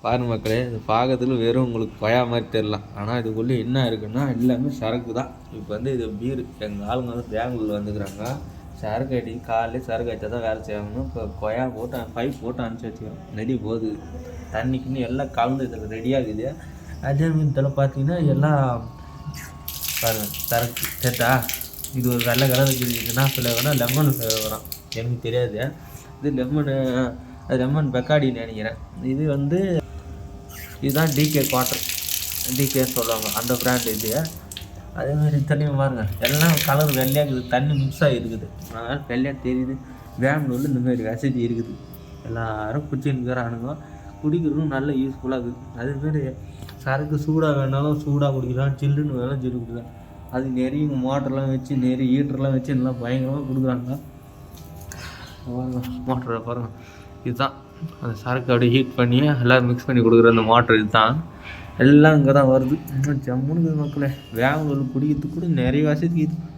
பாரு மக்களே, இது பார்க்கறதுக்கு வெறும் உங்களுக்கு கொயா மாதிரி தெரியலாம். ஆனால் இதுக்குள்ளே என்ன இருக்குன்னா எல்லாமே சரக்கு தான். இப்போ வந்து இது பீரு. எங்கள் ஆளுங்க வந்து பெங்களூரில் வந்துக்கிறாங்க. சரக்கு அடி காலையில் சரக்கு அடித்தா தான் வேலை செய்வாங்கன்னு இப்போ கொயா போட்டு பைப் போட்டு அனுப்பிச்சி வச்சுக்கிறோம். நெடி போகுது தண்ணிக்குன்னு எல்லாம் கலந்து இதில் ரெடியாகுது. அதே மாதிரி இதில் பார்த்தீங்கன்னா எல்லாம் பாருங்கள் சரக்கு கேட்டா. இது ஒரு வெள்ளை கலர் இருக்குதுன்னா ஃப்ளேவர்னா லெமன் ஃப்ளேவர் வரும். எனக்கு தெரியாது. இது லெமன் பெக்காடின்னு நினைக்கிறேன். இது வந்து இதுதான் டிகே குவார்ட்டர், டிகேன்னு சொல்லுவாங்க அந்த பிராண்ட் இது. அதேமாதிரி தண்ணியும் பாருங்கள் எல்லாம் கலர் வெள்ளையாக இருக்குது, தண்ணி மிக்ஸ் ஆகிருக்குது, அதனால் வெள்ளையாக தெரியுது. பெங்களூரில் இந்தமாரி வசதி இருக்குது. எல்லோரும் குடிச்சுன்னுக்கிறானுங்க, குடிக்கிறதும் நல்ல யூஸ்ஃபுல்லாக இருக்குது. அதேமாரி சரக்கு சூடாக வேணாலும் சூடாக குடிக்கலாம், சில்லுன்னு வேணாலும் சில்லு குடிக்கலாம். அது நிறைய மோட்டர்லாம் வச்சு நிறைய ஹீட்டர்லாம் வச்சு நல்லா பயங்கரமாக கொடுக்குறாங்க. மோட்டரை பாருங்கள், இதுதான் அந்த சரக்கு அப்படியே ஹீட் பண்ணி எல்லாம் மிக்ஸ் பண்ணி கொடுக்குற அந்த மோட்ரு. இதுதான் எல்லாம் இங்கே தான் வருது. ஜம்முன்னு மக்களே, பெங்களூரில் குடிக்கிறதுக்கு கூட நிறைய வசதி இருக்குது.